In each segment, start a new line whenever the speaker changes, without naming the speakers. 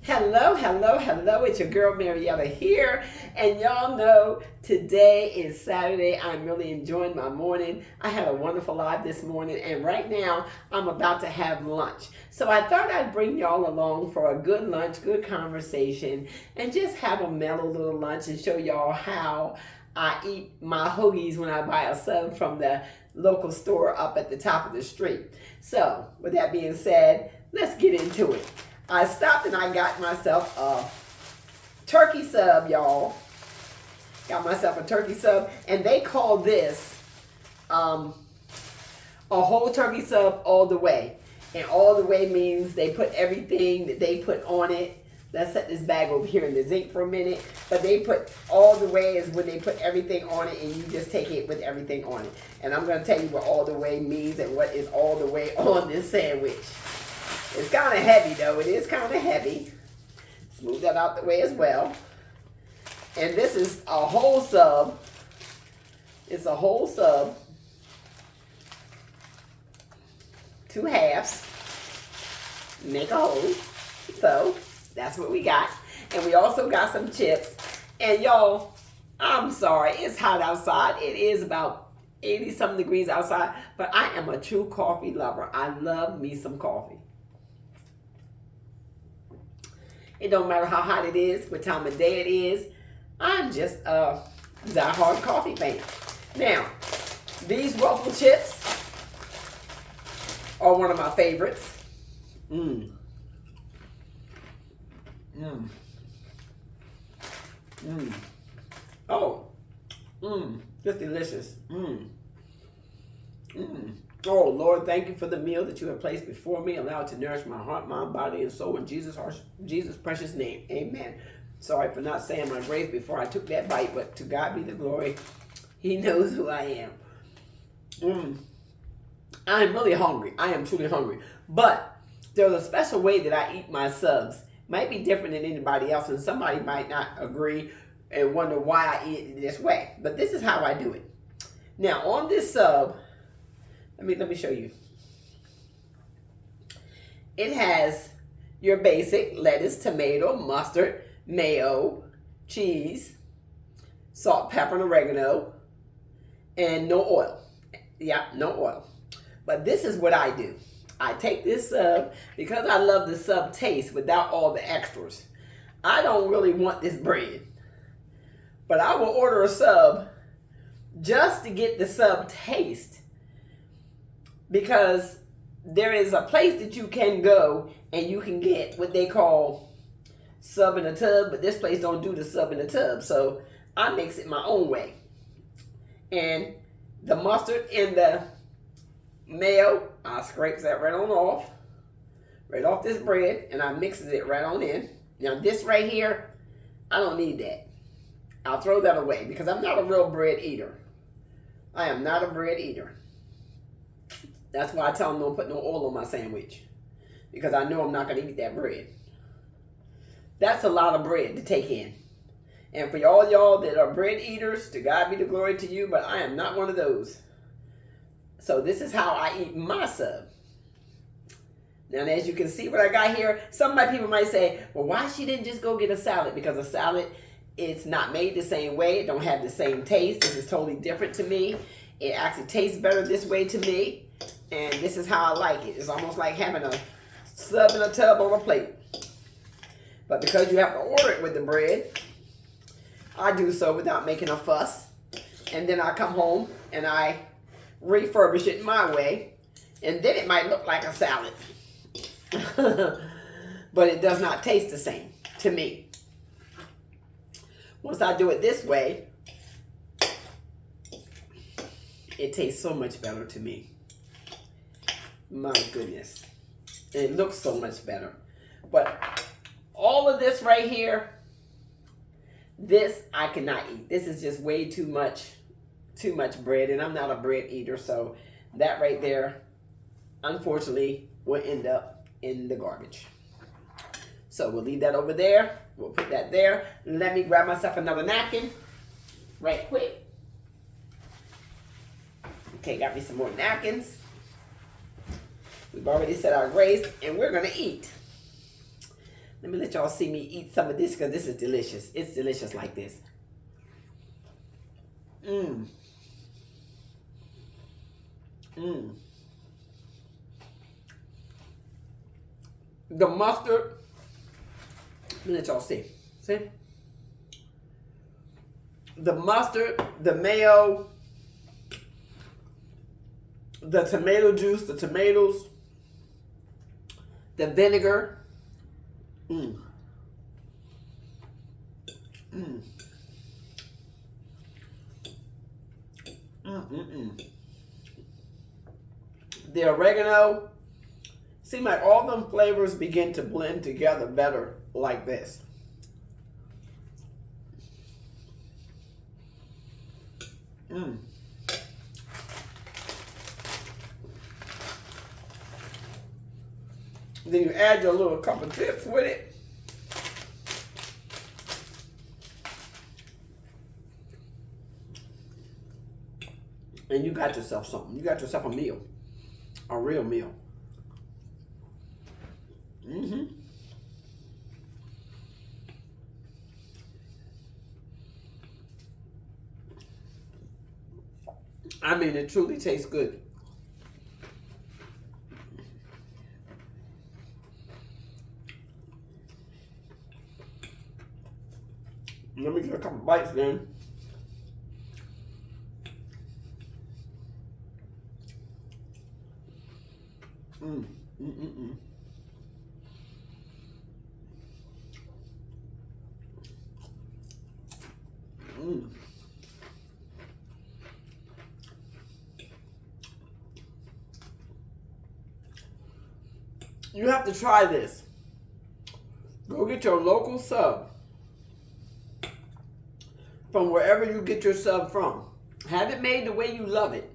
Hello, hello, hello. It's your girl Marietta here. And y'all know today is Saturday. I'm really enjoying my morning. I had a wonderful live this morning, and right now I'm about to have lunch. So I thought I'd bring y'all along for a good lunch, good conversation, and just have a mellow little lunch and show y'all how I eat my hoagies when I buy a sub from the local store up at the top of the street. So, with that being said, let's get into it. I stopped and I got myself a turkey sub, y'all. Got myself a turkey sub, and they call this a whole turkey sub all the way. And all the way means they put everything that they put on it. Let's set this bag over here in the zinc for a minute. But they put all the way is when they put everything on it, and you just take it with everything on it. And I'm going to tell you what all the way means and what is all the way on this sandwich. It's kind of heavy though. It is kind of heavy. Smooth that out the way as well. And this is a whole sub. It's a whole sub. 2 halves. Make a whole. So that's what we got. And we also got some chips. And y'all, I'm sorry. It's hot outside. It is about 80-something degrees outside. But I am a true coffee lover. I love me some coffee. It don't matter how hot it is, what time of day it is. I'm just a die-hard coffee fan. Now, these Ruffle chips are one of my favorites. Mmm. Mmm. Mmm. Oh. Mmm. Just delicious. Mmm. Mmm. Oh, Lord, thank you for the meal that you have placed before me. Allow it to nourish my heart, mind, body, and soul in Jesus' precious name. Amen. Sorry for not saying my grace before I took that bite, but to God be the glory. He knows who I am. I am really hungry. I am truly hungry. But there's a special way that I eat my subs. Might be different than anybody else, and somebody might not agree and wonder why I eat it this way. But this is how I do it. Now, on this sub, let me show you. It has your basic lettuce, tomato, mustard, mayo, cheese, salt, pepper, and oregano, and no oil. Yeah, no oil. But this is what I do. I take this sub because I love the sub taste without all the extras. I don't really want this bread, but I will order a sub just to get the sub taste. Because there is a place that you can go and you can get what they call sub in a tub, but this place don't do the sub in a tub. So I mix it my own way. And the mustard and the mayo, I scrape that right off this bread, and I mixes it right on in. Now this right here, I don't need that. I'll throw that away because I'm not a real bread eater. I am not a bread eater. That's why I tell them don't put no oil on my sandwich. Because I know I'm not going to eat that bread. That's a lot of bread to take in. And for all y'all that are bread eaters, to God be the glory to you, but I am not one of those. So this is how I eat my sub. Now, as you can see what I got here, some of my people might say, well, why she didn't just go get a salad? Because a salad, it's not made the same way. It don't have the same taste. This is totally different to me. It actually tastes better this way to me. And this is how I like it. It's almost like having a sub in a tub on a plate. But because you have to order it with the bread, I do so without making a fuss. And then I come home and I refurbish it my way. And then it might look like a salad. But it does not taste the same to me. Once I do it this way, it tastes so much better to me. My goodness. It looks so much better. But all of this right here, this I cannot eat. This is just way too much bread, and I'm not a bread eater, so that right there, unfortunately, will end up in the garbage. So we'll leave that over there. We'll put that there. Let me grab myself another napkin right quick. Okay, got me some more napkins. We've already said our grace, and we're going to eat. Let me let y'all see me eat some of this because this is delicious. It's delicious like this. Mmm. Mmm. The mustard. Let me let y'all see. See? The mustard, the mayo, the tomato juice, the tomatoes, the vinegar. Mmm. Mmm. Mm-mm-mm. The oregano. Seem like all them flavors begin to blend together better like this. Mmm. Then you add your little couple chips with it. And you got yourself something. You got yourself a meal. A real meal. Mm-hmm. I mean, it truly tastes good. Let me get a couple bites then. Mmm. Mm-mm-mm. Mmm. You have to try this. Go get your local sub from wherever you get your sub from. Have it made the way you love it.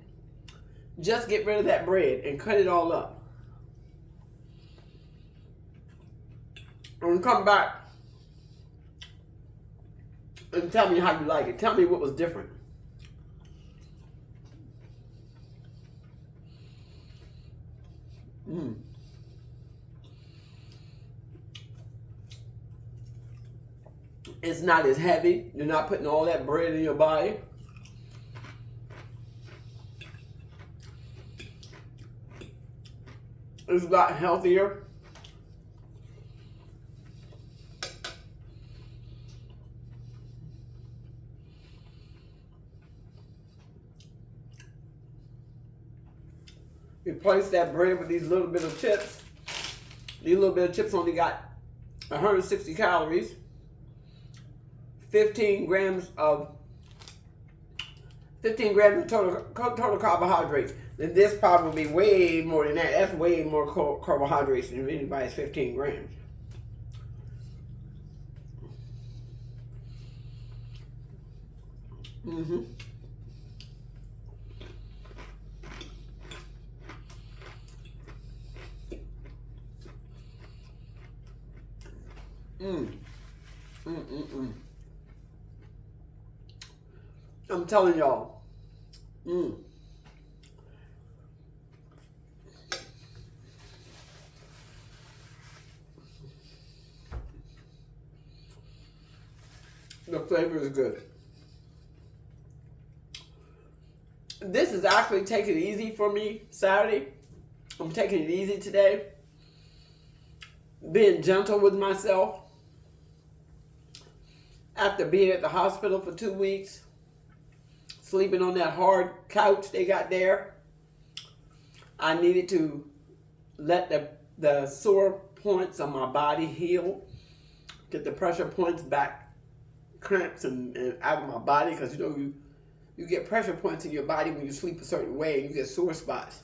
Just get rid of that bread and cut it all up. And come back and tell me how you like it. Tell me what was different. Mmm. It's not as heavy. You're not putting all that bread in your body. It's a lot healthier. Replace that bread with these little bit of chips. These little bit of chips only got 160 calories. 15 grams of total carbohydrates. Then this probably way more than that. That's way more carbohydrates than anybody's 15 grams. Mm-hmm. Mm. Mm-mm-mm. I'm telling y'all. Mm. The flavor is good. This is actually taking it easy for me Saturday. I'm taking it easy today. Being gentle with myself. After being at the hospital for 2 weeks. Sleeping on that hard couch they got there. I needed to let the sore points on my body heal. Get the pressure points back, cramps and out of my body. Because you know you get pressure points in your body when you sleep a certain way. And you get sore spots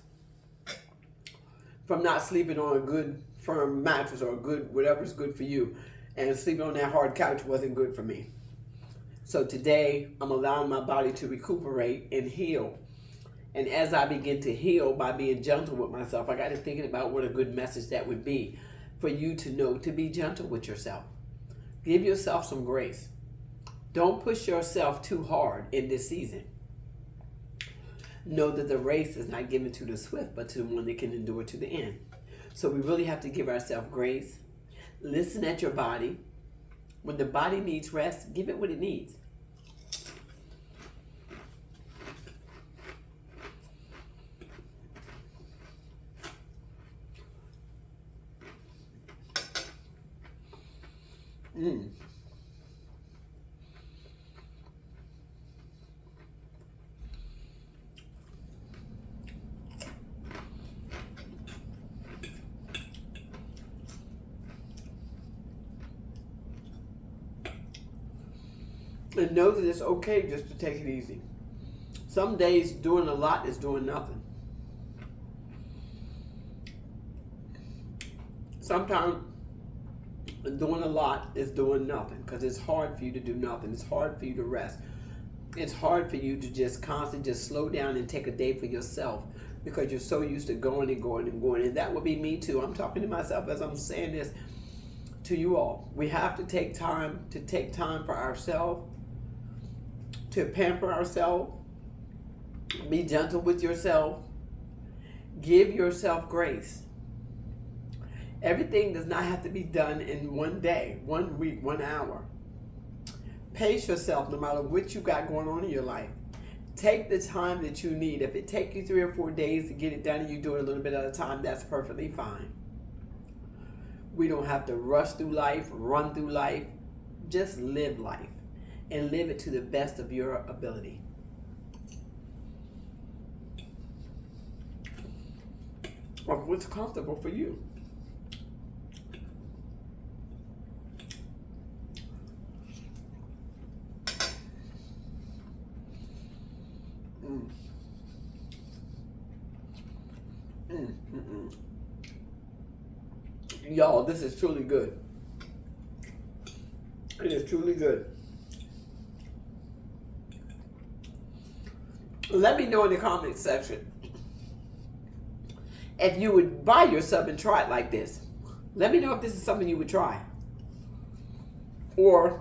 from not sleeping on a good firm mattress or a good whatever's good for you. And sleeping on that hard couch wasn't good for me. So today, I'm allowing my body to recuperate and heal. And as I begin to heal by being gentle with myself, I got to thinking about what a good message that would be for you to know to be gentle with yourself. Give yourself some grace. Don't push yourself too hard in this season. Know that the race is not given to the swift, but to the one that can endure to the end. So we really have to give ourselves grace. Listen at your body. When the body needs rest, give it what it needs. Mm. And know that it's okay just to take it easy. Some days doing a lot is doing nothing. Sometimes doing a lot is doing nothing because it's hard for you to do nothing. It's hard for you to rest. It's hard for you to just constantly just slow down and take a day for yourself because you're so used to going and going and going. And that would be me too. I'm talking to myself as I'm saying this to you all. We have to take time for ourselves, to pamper ourselves, be gentle with yourself, give yourself grace. Everything does not have to be done in one day, 1 week, 1 hour. Pace yourself no matter what you got going on in your life. Take the time that you need. If it takes you 3 or 4 days to get it done and you do it a little bit at a time, that's perfectly fine. We don't have to rush through life, run through life. Just live life and live it to the best of your ability. Or what's comfortable for you. Y'all, this is truly good. It is truly good. Let me know in the comment section if you would buy your sub and try it like this. Let me know if this is something you would try. Or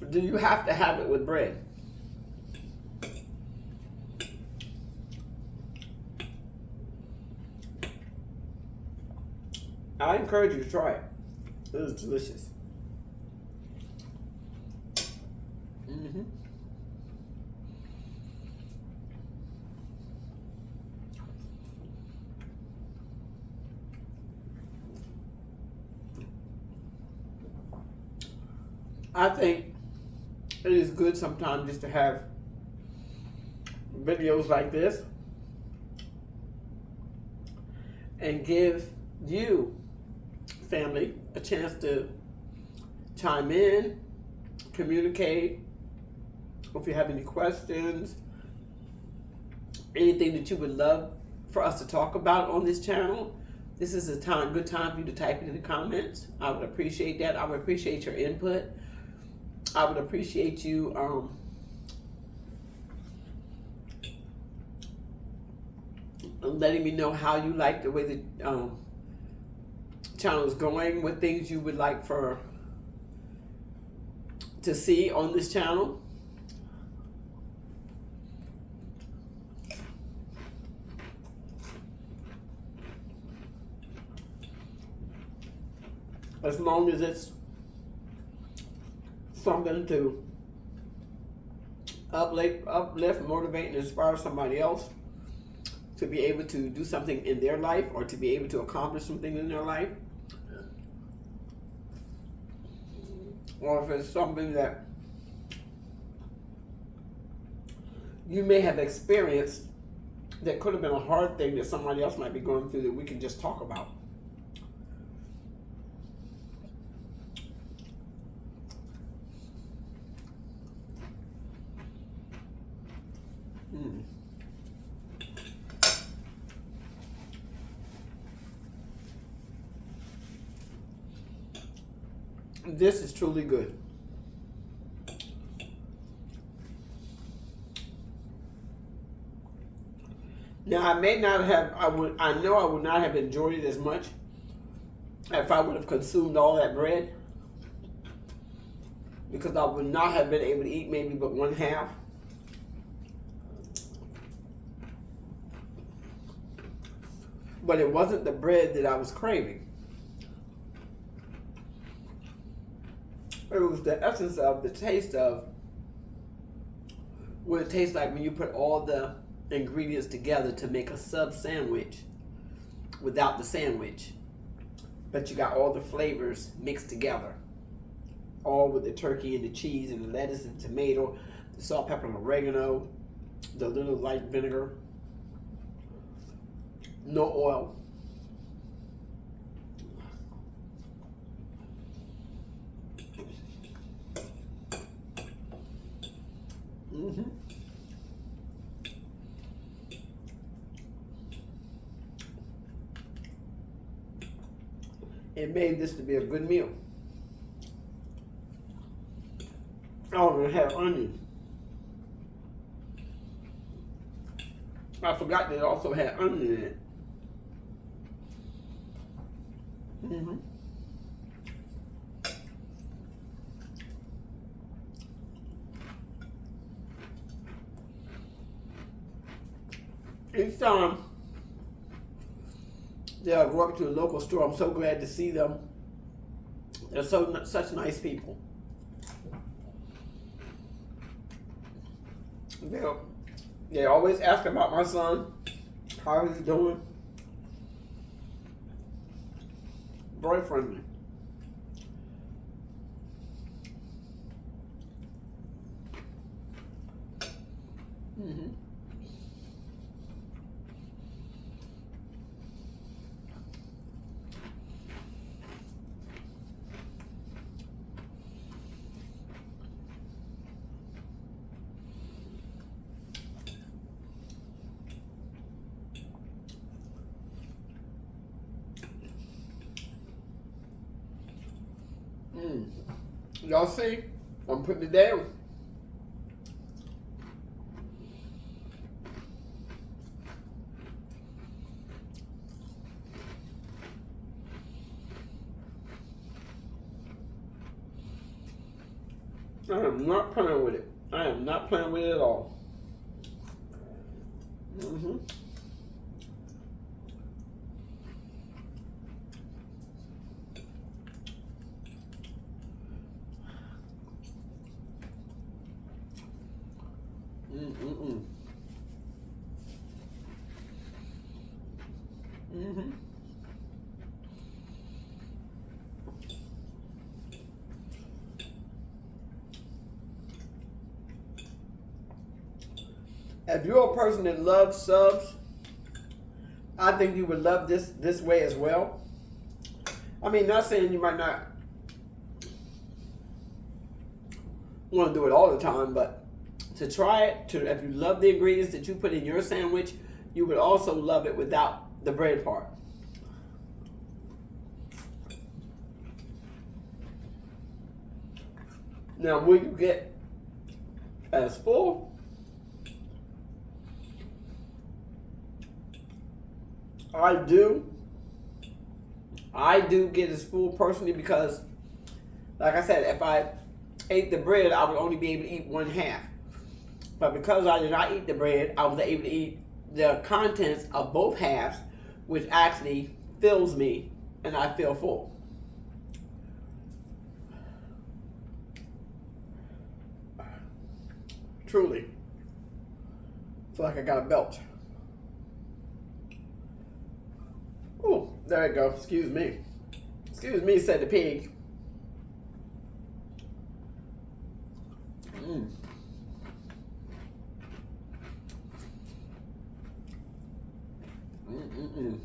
do you have to have it with bread? I encourage you to try it. It is delicious. I think it is good sometimes just to have videos like this and give you, family, a chance to chime in, communicate. If you have any questions, anything that you would love for us to talk about on this channel, this is a good time for you to type it in the comments. I would appreciate that. I would appreciate your input. I would appreciate you letting me know how you like the way the channel is going, what things you would like to see on this channel. As long as it's something to uplift, motivate, and inspire somebody else to be able to do something in their life or to be able to accomplish something in their life. Or if it's something that you may have experienced that could have been a hard thing that somebody else might be going through that we can just talk about. This is truly good. Now I may not have, I know I would not have enjoyed it as much if I would have consumed all that bread, because I would not have been able to eat maybe but 1/2. But it wasn't the bread that I was craving. It was the essence of the taste of what it tastes like when you put all the ingredients together to make a sub sandwich without the sandwich. But you got all the flavors mixed together. All with the turkey and the cheese and the lettuce and tomato, the salt, pepper, and oregano, the little light vinegar, no oil. Mm-hmm. It made this to be a good meal. Oh, it had onion. I forgot that it also had onion in it. Mm-hmm. Each time they go up to a local store, I'm so glad to see them. They're such nice people. They always ask about my son, how he's doing. Very friendly. Mm-hmm. Y'all see? I'm putting it down. I am not playing with it. I am not playing with it at all. Mm-hmm. Mm-mm-mm. Mm-hmm. If you're a person that loves subs, I think you would love this way as well. I mean, not saying you might not want to do it all the time, but to try it, if you love the ingredients that you put in your sandwich, you would also love it without the bread part. Now, will you get as full? I do get as full personally because, like I said, if I ate the bread, I would only be able to eat one half. But because I did not eat the bread, I was able to eat the contents of both halves, which actually fills me and I feel full. Truly. I feel like I got a belch. Oh, there you go. Excuse me. Excuse me, said the pig. Mm. Mm-mm-mm.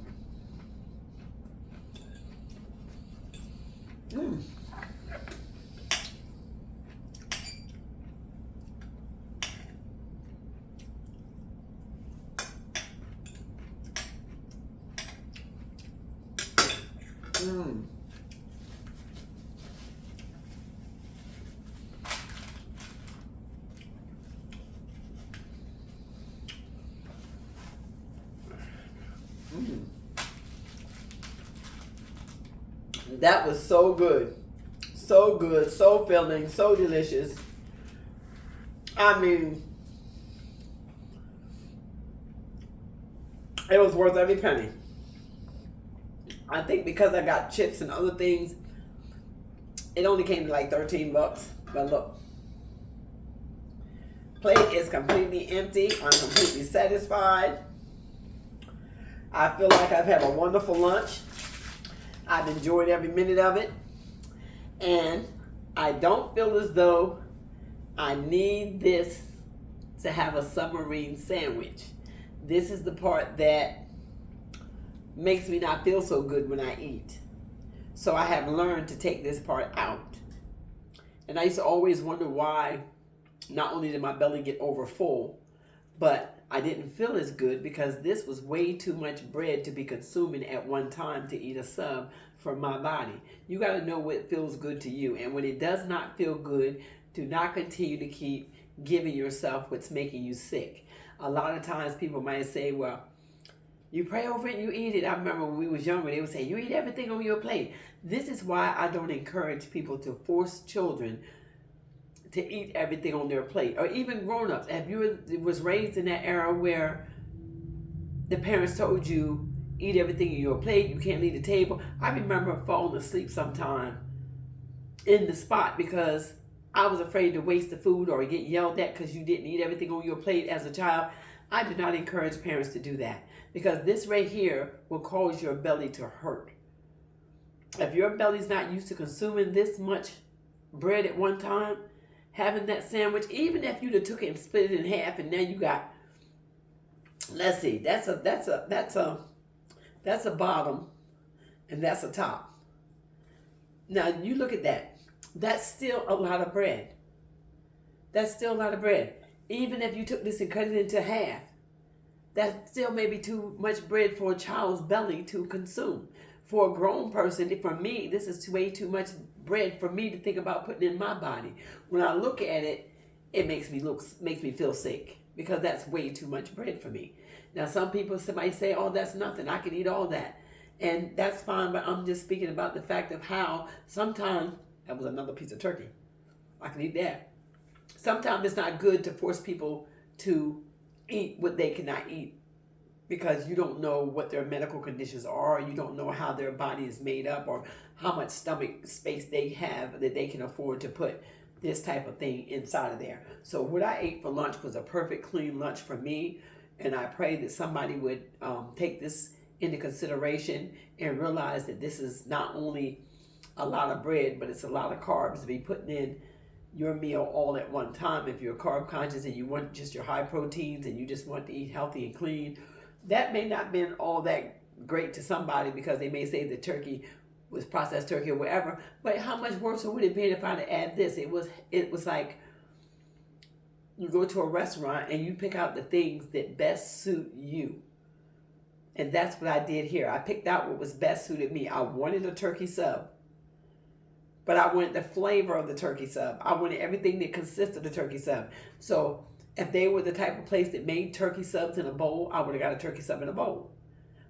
Mm. Mm. Mm. That was so good. So good, so filling, so delicious. I mean, it was worth every penny. I think because I got chips and other things, It only came to like 13 bucks. But look, plate is completely empty. I'm completely satisfied. I feel like I've had a wonderful lunch. I've enjoyed every minute of it. And I don't feel as though I need this to have a submarine sandwich. This is the part that makes me not feel so good when I eat. So I have learned to take this part out. And I used to always wonder why not only did my belly get over full, but I didn't feel as good because this was way too much bread to be consuming at one time to eat a sub for my body. You got to know what feels good to you. And when it does not feel good, do not continue to keep giving yourself what's making you sick. A lot of times people might say, well, you pray over it, you eat it. I remember when we was younger, they would say, you eat everything on your plate. This is why I don't encourage people to force children to eat everything on their plate, or even grown-ups. If you was raised in that era where the parents told you, eat everything on your plate, you can't leave the table. I remember falling asleep sometime in the spot because I was afraid to waste the food or get yelled at because you didn't eat everything on your plate as a child. I do not encourage parents to do that because this right here will cause your belly to hurt. If your belly's not used to consuming this much bread at one time, having that sandwich, even if you'd have took it and split it in half and now you got, let's see, that's a bottom and that's a top. Now you look at that. That's still a lot of bread. That's still a lot of bread. Even if you took this and cut it into half, that still may be too much bread for a child's belly to consume. For a grown person, for me, this is way too much bread for me to think about putting in my body. When I look at it, it makes me feel sick because that's way too much bread for me. Now, somebody say, oh, that's nothing. I can eat all that. And that's fine, but I'm just speaking about the fact of how sometimes, that was another piece of turkey. I can eat that. Sometimes it's not good to force people to eat what they cannot eat because you don't know what their medical conditions are. You don't know how their body is made up or how much stomach space they have that they can afford to put this type of thing inside of there. So what I ate for lunch was a perfect clean lunch for me. And I pray that somebody would take this into consideration and realize that this is not only a lot of bread, but it's a lot of carbs to be putting in your meal all at one time. If you're carb conscious and you want just your high proteins and you just want to eat healthy and clean, that may not have been all that great to somebody because they may say the turkey was processed turkey or whatever. But how much worse would it be if I had to add this? It was like you go to a restaurant and you pick out the things that best suit you. And that's what I did here. I picked out what was best suited me. I wanted a turkey sub, but I wanted the flavor of the turkey sub. I wanted everything that consists of the turkey sub. So if they were the type of place that made turkey subs in a bowl, I would have got a turkey sub in a bowl.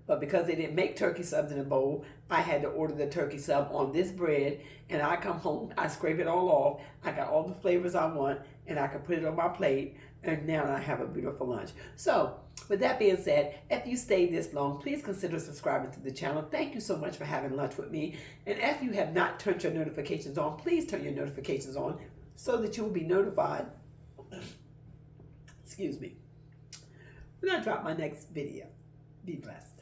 But because they didn't make turkey subs in a bowl, I had to order the turkey sub on this bread, and I come home, I scrape it all off, I got all the flavors I want, and I can put it on my plate, and now I have a beautiful lunch. So, with that being said, if you stayed this long, please consider subscribing to the channel. Thank you so much for having lunch with me. And if you have not turned your notifications on, please turn your notifications on so that you will be notified, excuse me, when I drop my next video. Be blessed.